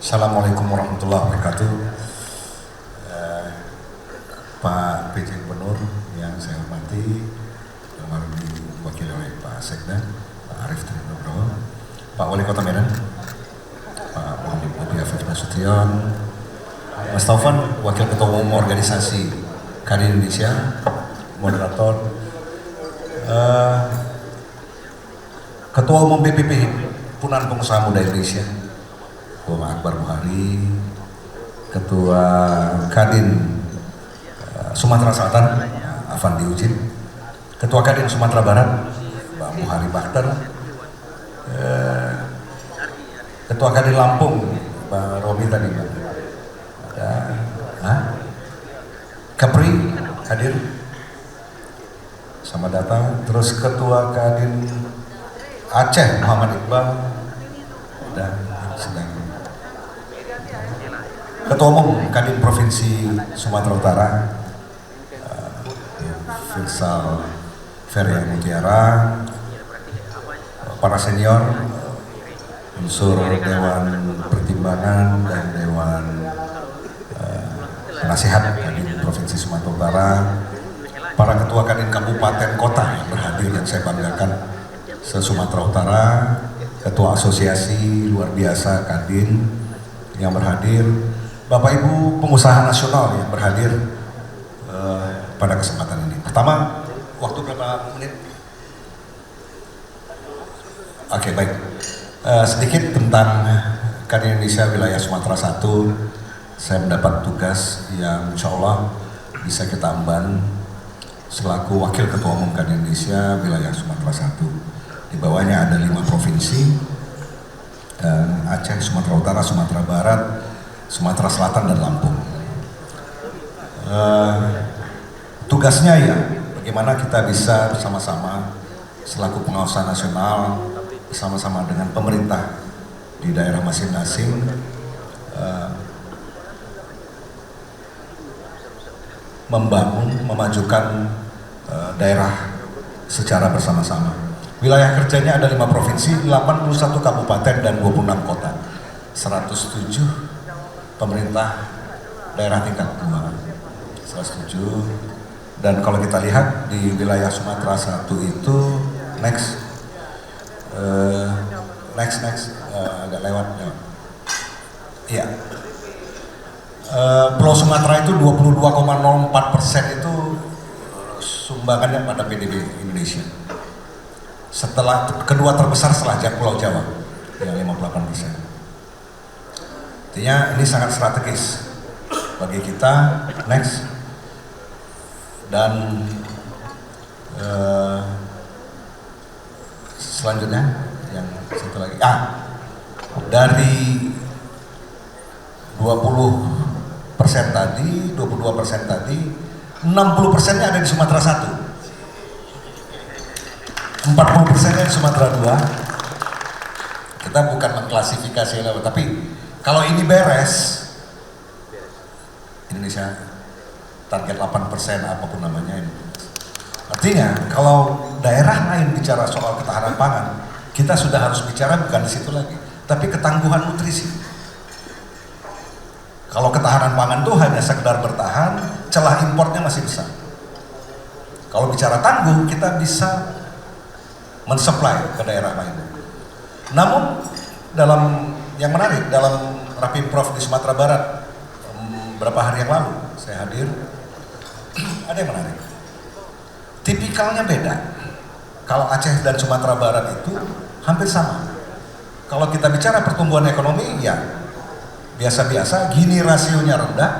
Assalamualaikum warahmatullahi wabarakatuh. Pak PJ Gubernur yang saya hormati, yang baru diwakili oleh Pak Sekda, Pak Arief Trinugroho, Pak Wali Kota Medan, Pak Muhammad Bobi Afif Nasution, Mas Taufan, Wakil Ketua Umum Organisasi Kadin Indonesia, Moderator, Ketua Umum BPP Himpunan Pengusaha Muda Indonesia, Bapak Akbar Buhari, Ketua Kadin Sumatera Selatan, Afandi Ujin, Ketua Kadin Sumatera Barat, Pak Buhari Bakhter, Ketua Kadin Lampung, Pak Romi tadi, ada Kepri hadir, selamat datang. Terus Ketua Kadin Aceh, Muhammad Iqbal, dan sedang Ketua Umum Kadin Provinsi Sumatera Utara, Firsal Feria Mutiara, para senior, unsur Dewan Pertimbangan dan Dewan Penasihat Kadin Provinsi Sumatera Utara, para ketua Kadin Kabupaten Kota yang berhadir yang saya banggakan se-Sumatera Utara, Ketua Asosiasi Luar Biasa Kadin yang berhadir, Bapak Ibu pengusaha nasional yang berhadir pada kesempatan ini. Pertama, waktu berapa menit? Oke, baik. Sedikit tentang Kadin Indonesia wilayah Sumatera 1. Saya mendapat tugas yang insya Allah bisa kita emban selaku Wakil Ketua Umum Kadin Indonesia wilayah Sumatera 1. Di bawahnya ada 5 provinsi, Aceh, Sumatera Utara, Sumatera Barat, Sumatera Selatan, dan Lampung. Tugasnya ya, bagaimana kita bisa bersama-sama selaku pengawasan nasional, bersama-sama dengan pemerintah di daerah masing-masing, membangun, memajukan daerah secara bersama-sama. Wilayah kerjanya ada 5 provinsi, 81 kabupaten, dan 26 kota. 107 pemerintah daerah tingkat 2. 107. Dan kalau kita lihat di wilayah Sumatera 1 itu, next, agak lewat. Iya. Pulau Sumatera itu 22,04% itu sumbangannya pada PDB Indonesia. Setelah kedua terbesar setelah Pulau Jawa, yang 58%. Artinya ini sangat strategis bagi kita. Next. Dan selanjutnya yang satu lagi, dari 20% tadi, 22% tadi, 60%-nya ada di Sumatera 1, 40%-nya di Sumatera 2. Kita bukan mengklasifikasi, tapi kalau ini beres, Indonesia target 8% apapun namanya ini. Artinya kalau daerah lain bicara soal ketahanan pangan, kita sudah harus bicara bukan di situ lagi, tapi ketangguhan nutrisi. Kalau ketahanan pangan itu hanya sekedar bertahan, celah importnya masih besar. Kalau bicara tangguh, kita bisa mensuplai ke daerah lain. Namun dalam yang menarik, dalam Rapimprov di Sumatera Barat beberapa hari yang lalu saya hadir, ada yang menarik. Tipikalnya beda. Kalau Aceh dan Sumatera Barat itu hampir sama. Kalau kita bicara pertumbuhan ekonomi, ya biasa-biasa, gini rasionya rendah.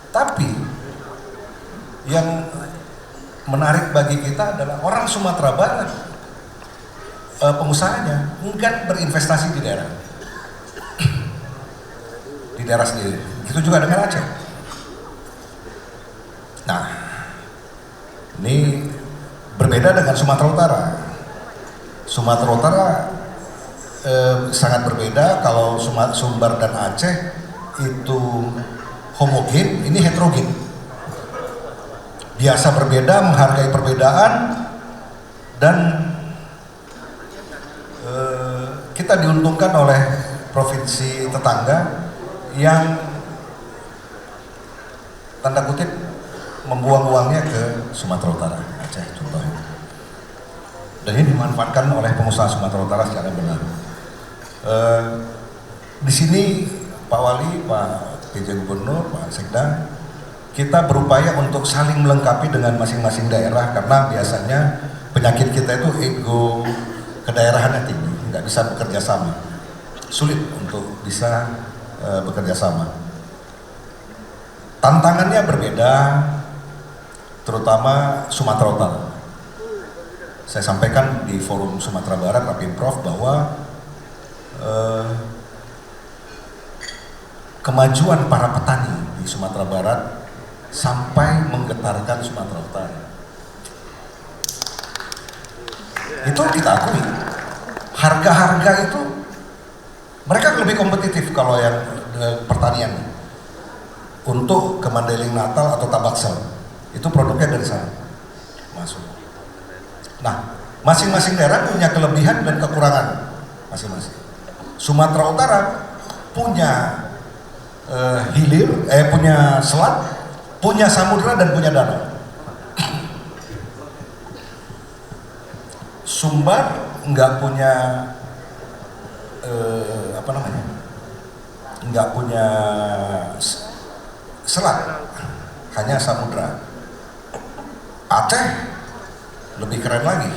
Tapi yang menarik bagi kita adalah orang Sumatera Barat, pengusahanya enggan berinvestasi di daerah, di daerah sendiri. Itu juga dengan Aceh. Nah, ini berbeda dengan Sumatera Utara. Sumatera Utara sangat berbeda. Kalau Sumbar dan Aceh itu homogen, ini heterogen. Biasa berbeda, menghargai perbedaan, dan kita diuntungkan oleh provinsi tetangga yang tanda kutip membuang uangnya ke Sumatera Utara, Aceh contohnya. Dan ini dimanfaatkan oleh pengusaha Sumatera Utara secara benar. Di sini Pak Wali, Pak PJ Gubernur, Pak Sekda, kita berupaya untuk saling melengkapi dengan masing-masing daerah, karena biasanya penyakit kita itu ego kedaerahannya tinggi, nggak bisa bekerja sama, sulit untuk bisa bekerja sama. Tantangannya berbeda, terutama Sumatera Utara. Saya sampaikan di forum Sumatera Barat Rapimprov bahwa kemajuan para petani di Sumatera Barat sampai menggetarkan Sumatera Utara. Itu kita akui. Harga-harga itu mereka lebih kompetitif kalau yang pertanian. Untuk ke Mandailing Natal atau Tabaksel, itu produknya dari sana masuk. Nah, masing-masing daerah punya kelebihan dan kekurangan masing-masing. Sumatera Utara punya hilir, punya selat, punya samudra dan punya danau. Sumbar nggak punya nggak punya selat, hanya samudra. Aceh lebih keren lagi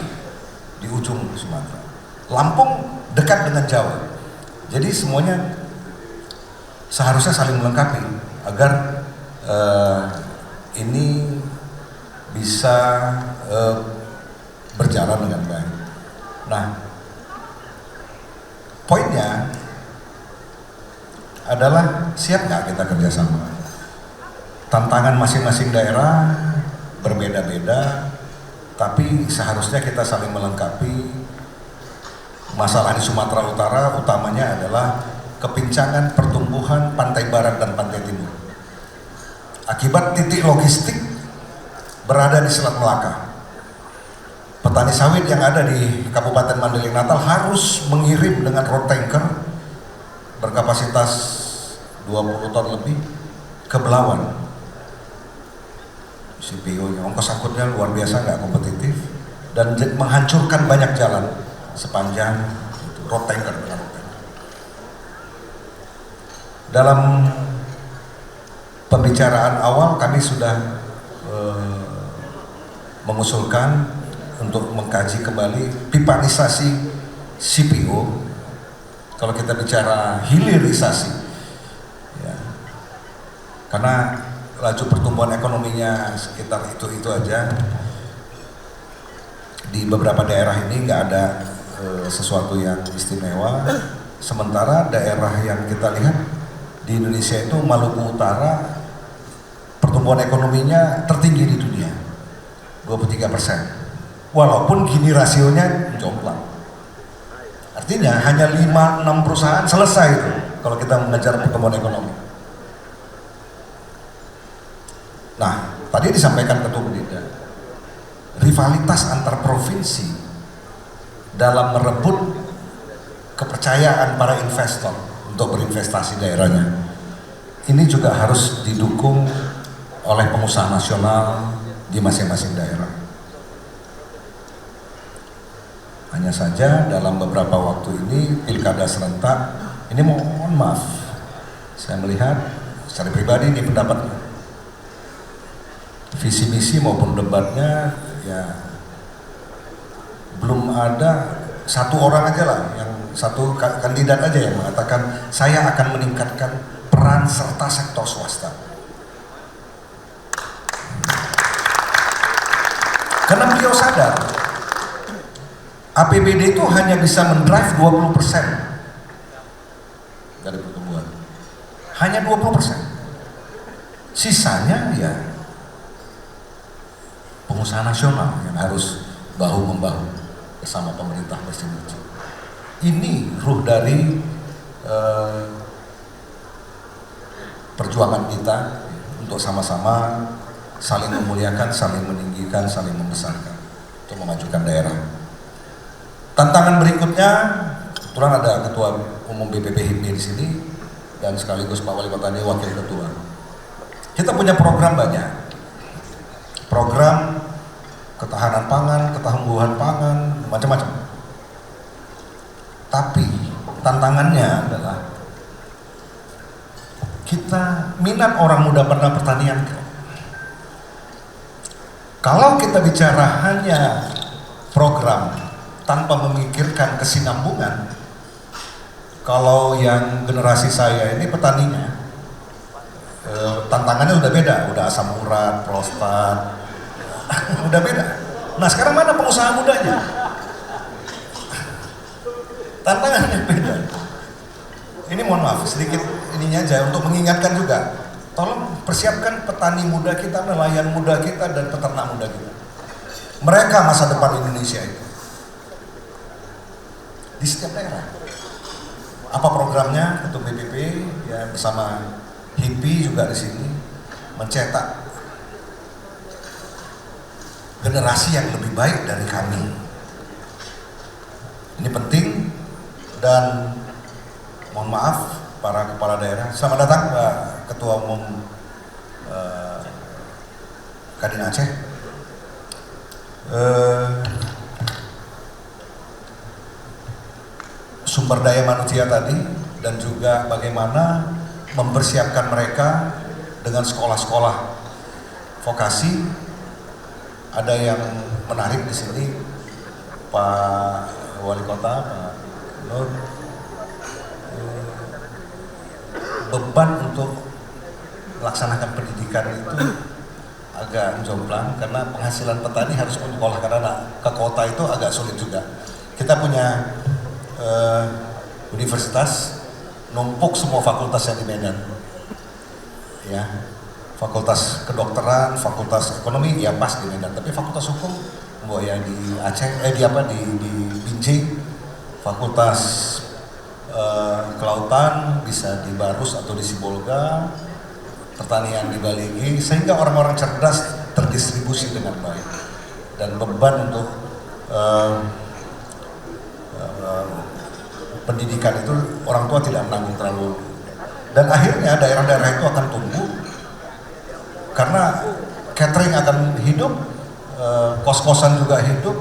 di ujung Sumatera. Lampung dekat dengan Jawa. Jadi semuanya seharusnya saling melengkapi agar ini bisa berjalan dengan baik. Nah, poinnya adalah siap nggak kita kerjasama? Tantangan masing-masing daerah berbeda-beda, tapi seharusnya kita saling melengkapi. Masalah di Sumatera Utara utamanya adalah kepincangan pertumbuhan pantai barat dan pantai timur. Akibat titik logistik berada di Selat Melaka. Petani sawit yang ada di Kabupaten Mandailing Natal harus mengirim dengan road tanker berkapasitas 20 ton lebih ke Belawan. CPO-nya, ongkos angkutnya luar biasa, nggak kompetitif dan menghancurkan banyak jalan sepanjang itu, road tanker dengan road tanker. Dalam pembicaraan awal kami sudah mengusulkan untuk mengkaji kembali pipanisasi CPO. Kalau kita bicara hilirisasi, ya, karena laju pertumbuhan ekonominya sekitar itu aja, di beberapa daerah ini nggak ada sesuatu yang istimewa. Sementara daerah yang kita lihat di Indonesia itu Maluku Utara pertumbuhan ekonominya tertinggi di dunia, 23%. Walaupun gini rasionya jomplang. Artinya hanya 5-6 perusahaan selesai itu kalau kita mengejar pertumbuhan ekonomi. Nah, tadi disampaikan Ketua Bendida, rivalitas antar provinsi dalam merebut kepercayaan para investor untuk berinvestasi daerahnya, ini juga harus didukung oleh pengusaha nasional di masing-masing daerah. Hanya saja dalam beberapa waktu ini pilkada serentak, ini mohon maaf, saya melihat secara pribadi ini pendapatnya, visi misi maupun debatnya ya belum ada satu orang aja lah, yang satu kandidat aja yang mengatakan saya akan meningkatkan peran serta sektor swasta. Karena beliau sadar APBD itu hanya bisa mendrive 20% dari pertumbuhan, hanya 20%. Sisanya ya pengusaha nasional yang harus bahu-membahu bersama pemerintah bersih-bersih. Ini ruh dari perjuangan kita untuk sama-sama saling memuliakan, saling meninggikan, saling membesarkan untuk memajukan daerah. Tantangan berikutnya, kebetulan ada Ketua Umum BPP HIPMI di sini, dan sekaligus Pak Wali Kota ini Wakil Ketua. Kita punya program banyak, program ketahanan pangan, ketangguhan pangan, macam-macam. Tapi tantangannya adalah kita minat orang muda pada pertanian. Kalau kita bicara hanya program tanpa memikirkan kesinambungan, kalau yang generasi saya ini petaninya, tantangannya udah beda, udah asam urat, prostat, udah beda. Nah sekarang mana pengusaha mudanya? Tantangannya beda. Ini mohon maaf sedikit ininya aja untuk mengingatkan juga. Tolong persiapkan petani muda kita, nelayan muda kita, dan peternak muda kita. Mereka masa depan Indonesia itu. Di setiap daerah. Apa programnya? Ketua BPP ya bersama HIPI juga di sini mencetak generasi yang lebih baik dari kami. Ini penting dan mohon maaf para kepala daerah. Selamat datang Pak Ketua Umum Kadin Aceh. Sumber daya manusia tadi dan juga bagaimana mempersiapkan mereka dengan sekolah-sekolah vokasi. Ada yang menarik di sini Pak Wali Kota, Pak Nur, beban untuk melaksanakan pendidikan itu agak jomplang karena penghasilan petani harus menyekolah karena ke kota itu agak sulit juga. Kita punya universitas numpuk semua fakultas yang di Medan, ya, fakultas kedokteran, fakultas ekonomi ya pas di Medan, tapi fakultas hukum ya di Aceh, di Binjai, fakultas kelautan bisa di Barus atau di Sibolga, pertanian di Baligi, sehingga orang-orang cerdas terdistribusi dengan baik dan beban untuk pendidikan itu orang tua tidak menanggung terlalu, dan akhirnya daerah-daerah itu akan tumbuh karena catering akan hidup, kos-kosan juga hidup,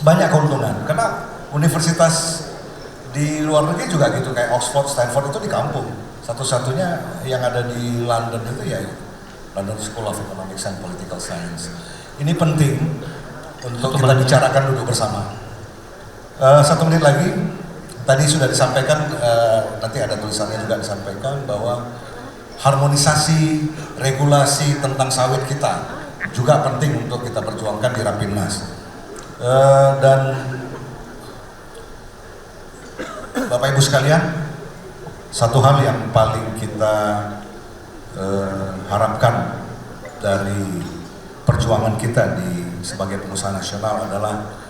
banyak keuntungan karena universitas di luar negeri juga gitu, kayak Oxford, Stanford itu di kampung. Satu-satunya yang ada di London itu ya London School of Economics and Political Science. Ini penting untuk kita bicarakan duduk bersama. 1 menit lagi, tadi sudah disampaikan, nanti ada tulisannya juga disampaikan bahwa harmonisasi regulasi tentang sawit kita juga penting untuk kita perjuangkan di Rapimnas. Dan Bapak Ibu sekalian, satu hal yang paling kita harapkan dari perjuangan kita sebagai pengusaha nasional adalah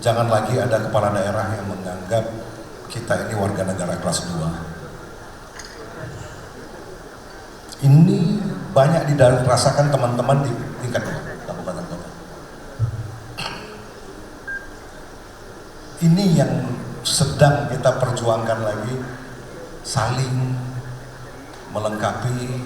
jangan lagi ada kepala daerah yang menganggap kita ini warga negara kelas 2. Ini banyak dirasakan teman-teman di tingkat kabupaten kota. Ini yang sedang kita perjuangkan lagi, saling melengkapi,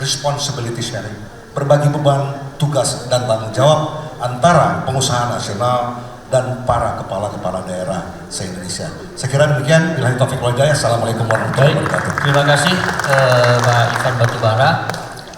responsibility sharing, berbagi beban, tugas dan tanggung jawab antara pengusaha nasional dan para kepala-kepala daerah se-Indonesia. Saya kira demikian. Billahi taufiq wal hidayah. Assalamualaikum warahmatullahi wabarakatuh. Terima kasih Pak Ivan Batubara.